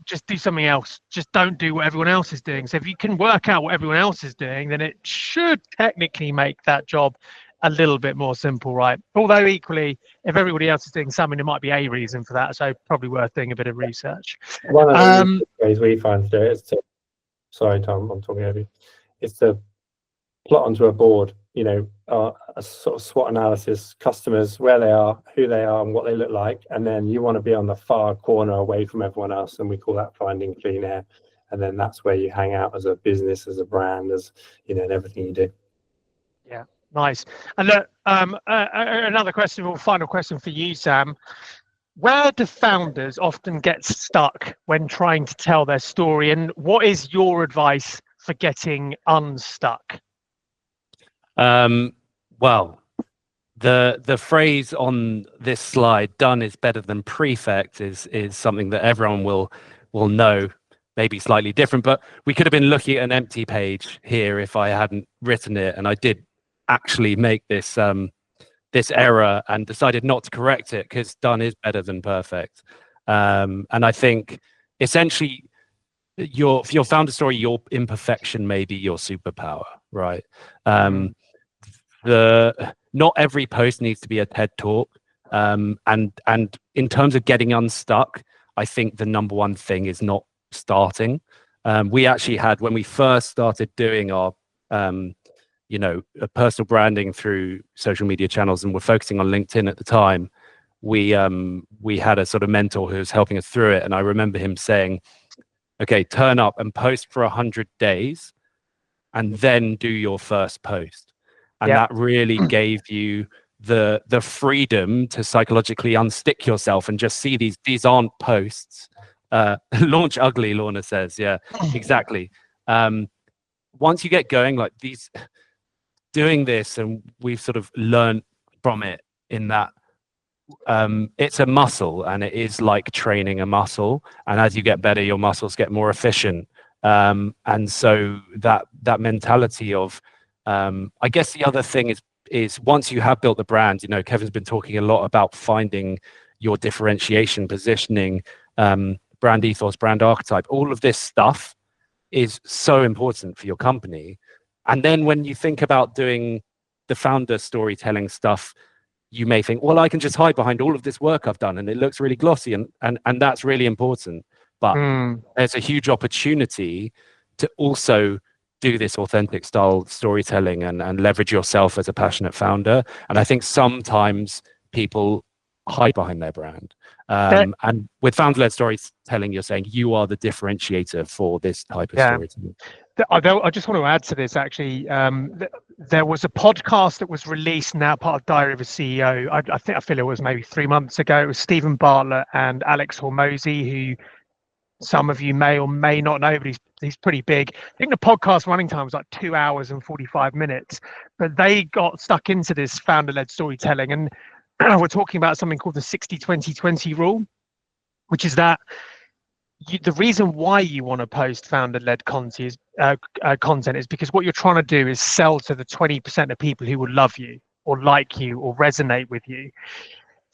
Just do something else. Just don't do what everyone else is doing. So if you can work out what everyone else is doing, then it should technically make that job a little bit more simple, right? Although equally, if everybody else is doing something, there might be a reason for that. So probably worth doing a bit of research. One of the ways we find to do it is to, sorry, Tom, I'm talking over you, is to plot onto a board, you know, a sort of SWOT analysis, customers, where they are, who they are, and what they look like. And then you want to be on the far corner away from everyone else. And we call that finding clean air. And then that's where you hang out as a business, as a brand, as, you know, and everything you do. Yeah, nice. And look, another question, or final question for you, Sam. Where do founders often get stuck when trying to tell their story? And what is your advice for getting unstuck? Well, the phrase on this slide, "done is better than perfect," is something that everyone will know. Maybe slightly different, but we could have been looking at an empty page here if I hadn't written it, and I did actually make this this error and decided not to correct it because done is better than perfect. And I think essentially for your founder story, your imperfection may be your superpower, right? Not every post needs to be a TED talk. And in terms of getting unstuck, I think the number one thing is not starting. We actually had, when we first started doing our personal branding through social media channels, and we're focusing on LinkedIn at the time, we had a sort of mentor who was helping us through it, and I remember him saying, okay, turn up and post for 100 days and then do your first post. And that really gave you the freedom to psychologically unstick yourself and just see these aren't posts. Launch ugly, Lorna says. Yeah, exactly. Once you get going, like doing this, and we've sort of learned from it in that it's a muscle, and it is like training a muscle. And as you get better, your muscles get more efficient. And so that mentality of, I guess the other thing is once you have built the brand, you know, Kevin's been talking a lot about finding your differentiation, positioning, brand ethos, brand archetype. All of this stuff is so important for your company. And then when you think about doing the founder storytelling stuff, you may think, well, I can just hide behind all of this work I've done and it looks really glossy, and that's really important. But there's a huge opportunity to also do this authentic style storytelling and leverage yourself as a passionate founder. And I think sometimes people hide behind their brand. And with founder-led storytelling, you're saying you are the differentiator for this type of storytelling. I just want to add to this, actually. There was a podcast that was released, now part of Diary of a CEO. I feel it was maybe 3 months ago. It was Stephen Bartlett and Alex Hormozy, who some of you may or may not know, but he's pretty big. I think the podcast running time was like 2 hours and 45 minutes. But they got stuck into this founder-led storytelling, and we're talking about something called the 60-20-20 rule, which is that the reason why you want to post founder-led content is because what you're trying to do is sell to the 20% of people who will love you or like you or resonate with you.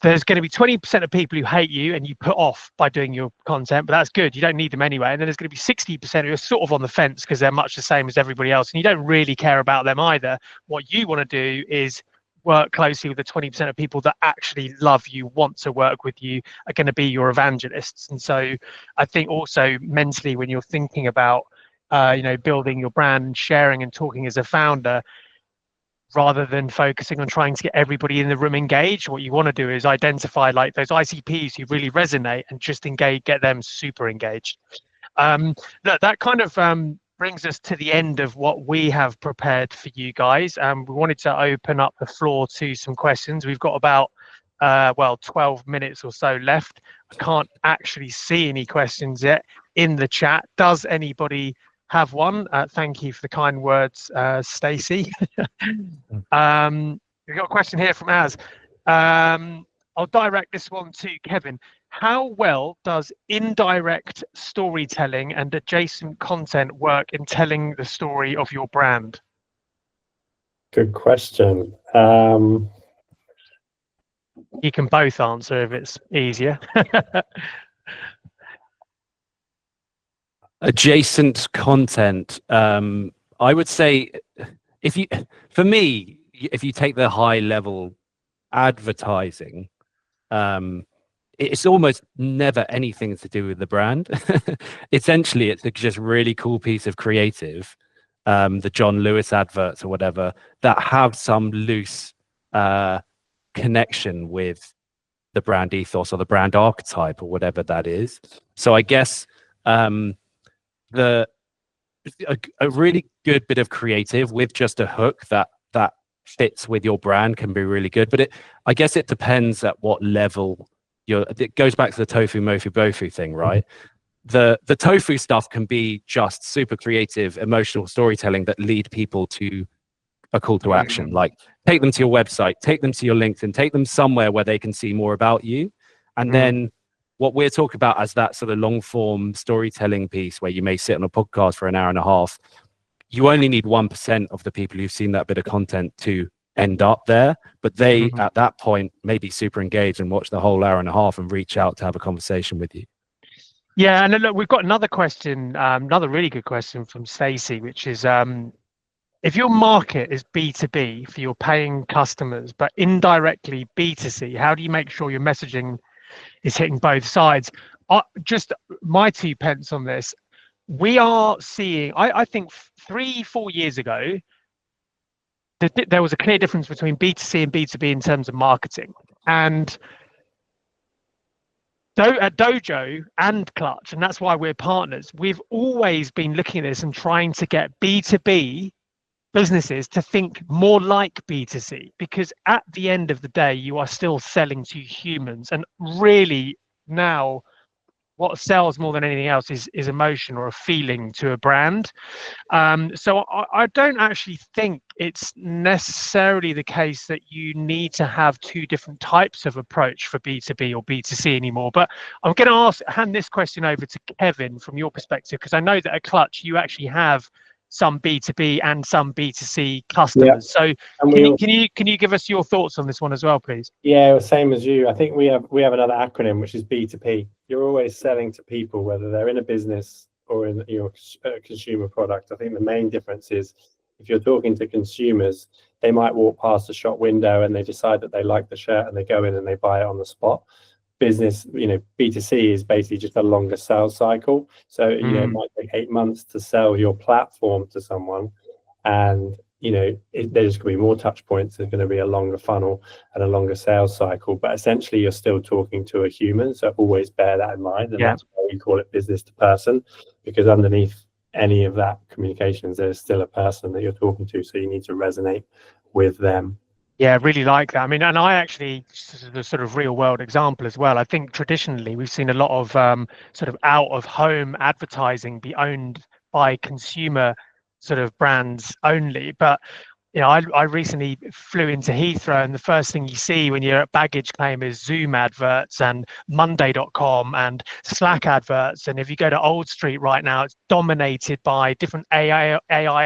There's going to be 20% of people who hate you and you put off by doing your content, but that's good. You don't need them anyway. And then there's going to be 60% who are sort of on the fence because they're much the same as everybody else, and you don't really care about them either. What you want to do is work closely with the 20% of people that actually love you, want to work with you, are going to be your evangelists. And so I think also mentally, when you're thinking about building your brand and sharing and talking as a founder, rather than focusing on trying to get everybody in the room engaged, what you want to do is identify like those ICPs who really resonate and just get them super engaged. That kind of brings us to the end of what we have prepared for you guys. We wanted to open up the floor to some questions. We've got about 12 minutes or so left. I can't actually see any questions yet in the chat. Does anybody have one? Thank you for the kind words, Stacey. We've got a question here from Az. I'll direct this one to Kevin. How well does indirect storytelling and adjacent content work in telling the story of your brand? Good question. You can both answer if it's easier. Adjacent content. I would say, for me, if you take the high level advertising, it's almost never anything to do with the brand. Essentially, it's a just really cool piece of creative, the John Lewis adverts or whatever, that have some loose connection with the brand ethos or the brand archetype or whatever that is. So I guess a really good bit of creative with just a hook that fits with your brand can be really good. But I guess it depends at what level it goes back to the TOFU, MOFU, BOFU thing, right? The TOFU stuff can be just super creative, emotional storytelling that lead people to a call to action. Like, take them to your website, take them to your LinkedIn, take them somewhere where they can see more about you. And then what we're talking about as that sort of long form storytelling piece where you may sit on a podcast for an hour and a half, you only need 1% of the people who've seen that bit of content to end up there, but they at that point may be super engaged and watch the whole hour and a half and reach out to have a conversation with you. Yeah, and look, we've got another question, another really good question from Stacey, which is, if your market is B2B for your paying customers, but indirectly B2C, how do you make sure your messaging is hitting both sides? Just my 2 pence on this. We are seeing, I think 3-4 years ago, there was a clear difference between B2C and B2B in terms of marketing. And at Dojo and Klutch, and that's why we're partners, we've always been looking at this and trying to get B2B businesses to think more like B2C, because at the end of the day, you are still selling to humans. And really now, what sells more than anything else is emotion or a feeling to a brand. So I don't actually think it's necessarily the case that you need to have 2 different types of approach for B2B or B2C anymore. But I'm going to hand this question over to Kevin from your perspective, because I know that at Klutch you actually have some B2B and some B2C customers. So can you give us your thoughts on this one as well, please? Yeah, same as you. I think we have another acronym, which is B2P. You're always selling to people, whether they're in a business or in your consumer product. I think the main difference is if you're talking to consumers, they might walk past the shop window and they decide that they like the shirt and they go in and they buy it on the spot. Business, B2C is basically just a longer sales cycle. So, it might take 8 months to sell your platform to someone. And, there's going to be more touch points. There's going to be a longer funnel and a longer sales cycle. But essentially, you're still talking to a human. So always bear that in mind. And that's why we call it business to person, because underneath any of that communications, there's still a person that you're talking to. So you need to resonate with them. Yeah, really like that. I mean, and I actually, the sort of real world example as well. I think traditionally we've seen a lot of sort of out of home advertising be owned by consumer sort of brands only. But I recently flew into Heathrow, and the first thing you see when you're at baggage claim is Zoom adverts and Monday.com and Slack adverts. And if you go to Old Street right now, it's dominated by different AI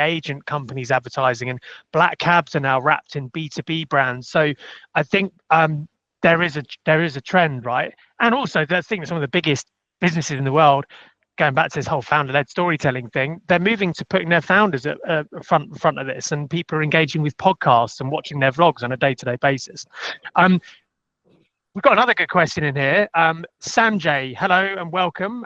agent companies advertising, and black cabs are now wrapped in B2B brands. So I think there is a trend, right? And also the thing that some of the biggest businesses in the world, going back to this whole founder-led storytelling thing, they're moving to putting their founders at front of this, and people are engaging with podcasts and watching their vlogs on a day-to-day basis. We've got another good question in here. Sanjay, hello and welcome.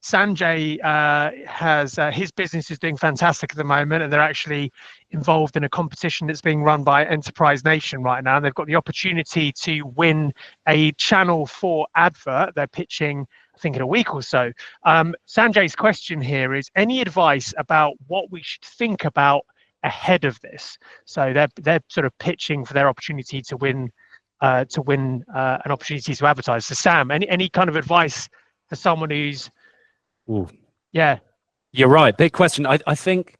Sanjay has his business is doing fantastic at the moment, and they're actually involved in a competition that's being run by Enterprise Nation right now. And they've got the opportunity to win a Channel 4 advert. They're pitching, I think, in a week or so. Sanjay's question here is, any advice about what we should think about ahead of this? So they're sort of pitching for their opportunity to win an opportunity to advertise. So Sam, any kind of advice for someone who's Yeah, you're right, big question. I think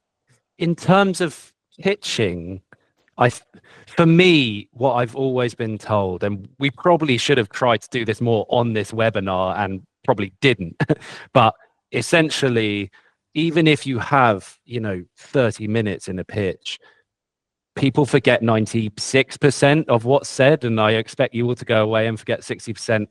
in terms of pitching, for me, what I've always been told, and we probably should have tried to do this more on this webinar and probably didn't, but essentially, even if you have 30 minutes in a pitch, people forget 96% of what's said, and I expect you all to go away and forget 96%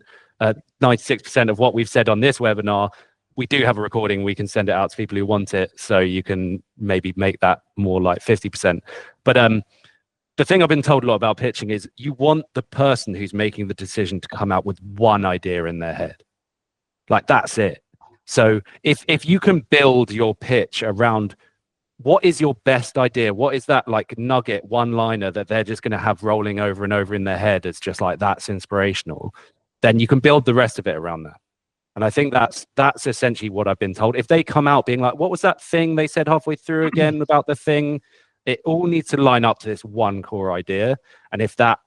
of what we've said on this webinar. We do have a recording. We can send it out to people who want it, so you can maybe make that more like 50%. But the thing I've been told a lot about pitching is you want the person who's making the decision to come out with one idea in their head. Like, that's it. So if you can build your pitch around what is your best idea, what is that like nugget one-liner that they're just going to have rolling over and over in their head, it's just like, that's inspirational, then you can build the rest of it around that. And I think that's essentially what I've been told. If they come out being like, what was that thing they said halfway through again about the thing? It all needs to line up to this one core idea. And if that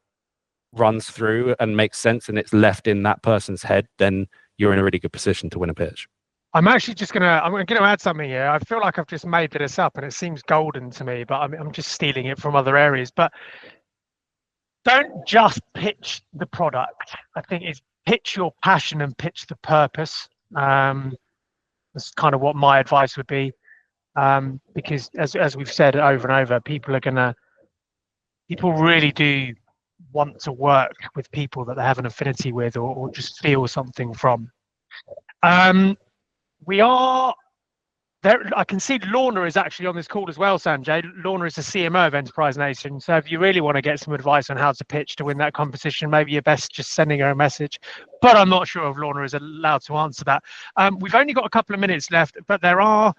runs through and makes sense and it's left in that person's head, then you're in a really good position to win a pitch. I'm actually just I'm going to add something here. I feel like I've just made this up and it seems golden to me, but I'm just stealing it from other areas. But don't just pitch the product. I think it's pitch your passion and pitch the purpose. That's kind of what my advice would be. Because as we've said over and over, people really do want to work with people that they have an affinity with or just feel something from. We are there. I can see Lorna is actually on this call as well, Sanjay. Lorna is the CMO of Enterprise Nation. So if you really want to get some advice on how to pitch to win that competition, maybe you're best just sending her a message. But I'm not sure if Lorna is allowed to answer that. We've only got a couple of minutes left, but there are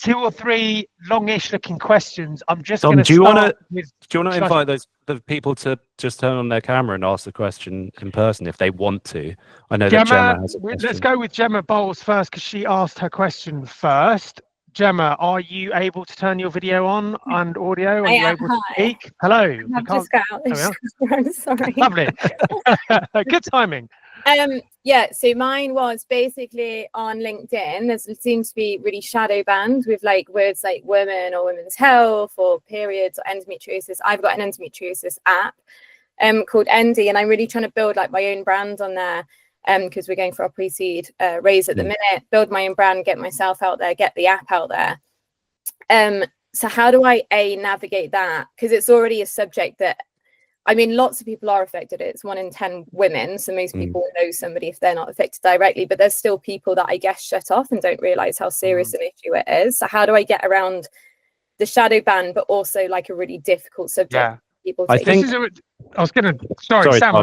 2 or 3 longish looking questions. I'm just going to start with... Do you want to invite the people to just turn on their camera and ask the question in person if they want to? I know that Gemma has a question. Let's go with Gemma Bowles first because she asked her question first. Gemma, are you able to turn your video on and audio? Are you able to speak? Hello. I've just got out. Sorry. Lovely. Good timing. Yeah, so mine was basically on LinkedIn. There seems to be really shadow banned with like words like women or women's health or periods or endometriosis. I've got an endometriosis app called Endy, and I'm really trying to build like my own brand on there because we're going for our pre-seed raise at the minute, build my own brand, get myself out there, get the app out there. So how do I navigate that? Because it's already a subject that, I mean, lots of people are affected. It's 1 in 10 women. So most people know somebody if they're not affected directly, but there's still people that I guess shut off and don't realize how serious an issue it is. So how do I get around the shadow ban, but also like a really difficult subject? Yeah. People I think sorry, Sam,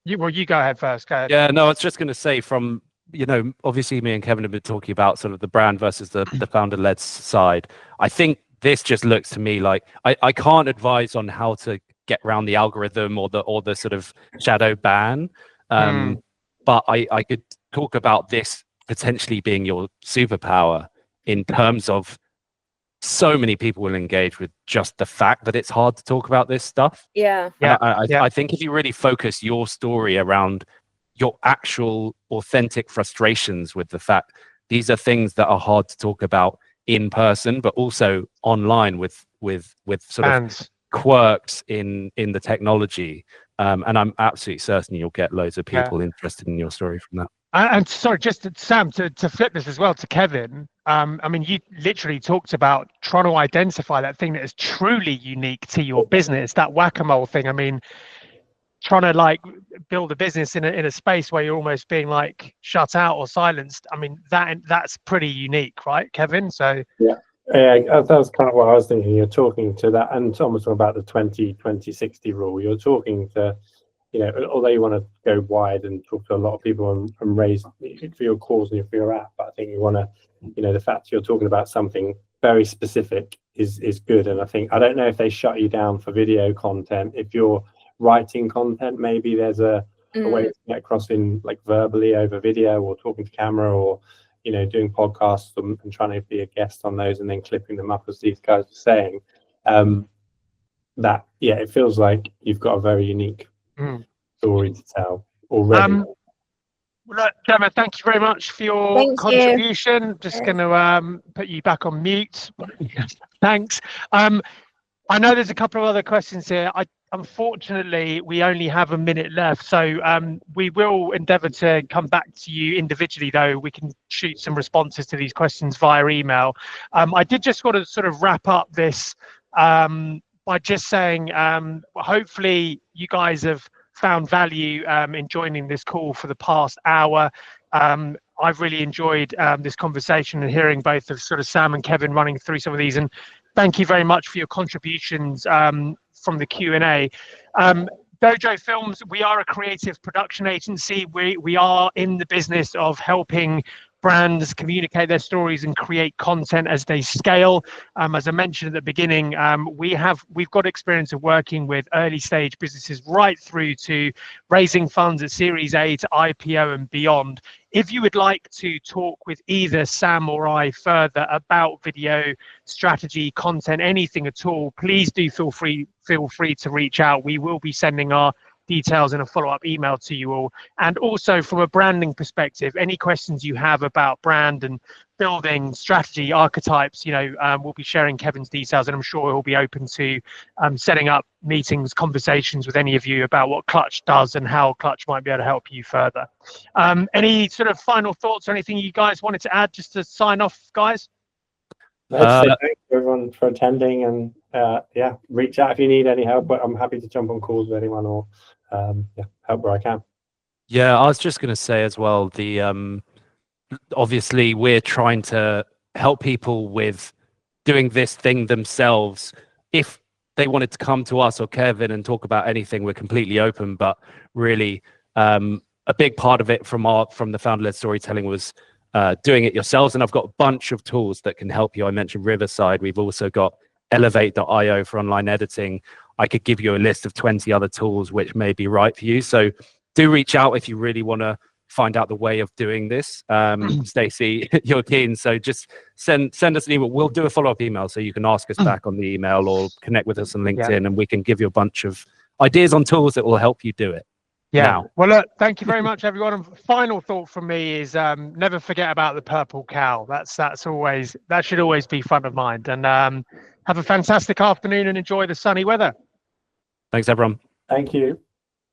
you go ahead first. Go ahead. Yeah, no, I was just going to say from, obviously me and Kevin have been talking about sort of the brand versus the founder-led side. I think this just looks to me like I can't advise on how to get around the algorithm or the sort of shadow ban. But I could talk about this potentially being your superpower in terms of so many people will engage with just the fact that it's hard to talk about this stuff. Yeah. I think if you really focus your story around your actual authentic frustrations with the fact these are things that are hard to talk about in person, but also online with sort of quirks in the technology, and I'm absolutely certain you'll get loads of people interested in your story from that. And sorry, just Sam, to flip this as well to Kevin. I mean, you literally talked about trying to identify that thing that is truly unique to your business, that whack-a-mole thing. I mean, trying to like build a business in a space where you're almost being like shut out or silenced. I mean, that's pretty unique, right, Kevin? So yeah, that was kind of what I was thinking. You're talking to that, and Tom was talking about the 20-20-60 rule. You're talking to, although you want to go wide and talk to a lot of people and raise for your cause and for your app, but I think you want to, the fact you're talking about something very specific is good. And I don't know if they shut you down for video content. If you're writing content, maybe there's a way to get across in like verbally over video or talking to camera or doing podcasts and trying to be a guest on those and then clipping them up as these guys are saying. It feels like you've got a very unique story to tell already. Look, Gemma, thank you very much for your contribution. Just going to put you back on mute. Thanks. I know there's a couple of other questions here. Unfortunately, we only have a minute left, so we will endeavour to come back to you individually, though. We can shoot some responses to these questions via email. I did just want to sort of wrap up this by just saying, hopefully you guys have found value in joining this call for the past hour. I've really enjoyed this conversation and hearing both of sort of Sam and Kevin running through some of these, and thank you very much for your contributions from the Q&A. Dojo Films, we are a creative production agency. We are in the business of helping brands communicate their stories and create content as they scale. As I mentioned at the beginning, we've got experience of working with early stage businesses right through to raising funds at Series A to IPO and beyond. If you would like to talk with either Sam or I further about video strategy, content, anything at all, please do feel free to reach out. We will be sending our details in a follow-up email to you all. And also from a branding perspective, any questions you have about brand and building strategy, archetypes, we'll be sharing Kevin's details, and I'm sure he'll be open to setting up meetings, conversations with any of you about what Klutch does and how Klutch might be able to help you further. Any sort of final thoughts or anything you guys wanted to add just to sign off, guys? Let's say thanks to everyone for attending, and reach out if you need any help. But I'm happy to jump on calls with anyone or help where I can. Yeah, I was just going to say as well, obviously we're trying to help people with doing this thing themselves. If they wanted to come to us or Kevin and talk about anything, we're completely open. But really, a big part of it from the founder-led storytelling was doing it yourselves. And I've got a bunch of tools that can help you. I mentioned Riverside. We've also got elevate.io for online editing. I could give you a list of 20 other tools which may be right for you. So do reach out if you really want to find out the way of doing this. Stacey, you're keen, so just send us an email. We'll do a follow-up email so you can ask us back on the email or connect with us on LinkedIn, and we can give you a bunch of ideas on tools that will help you do it. Now. Well, look, thank you very much, everyone. And final thought from me is never forget about the purple cow. That should always be front of mind. And have a fantastic afternoon and enjoy the sunny weather. Thanks, everyone. Thank you.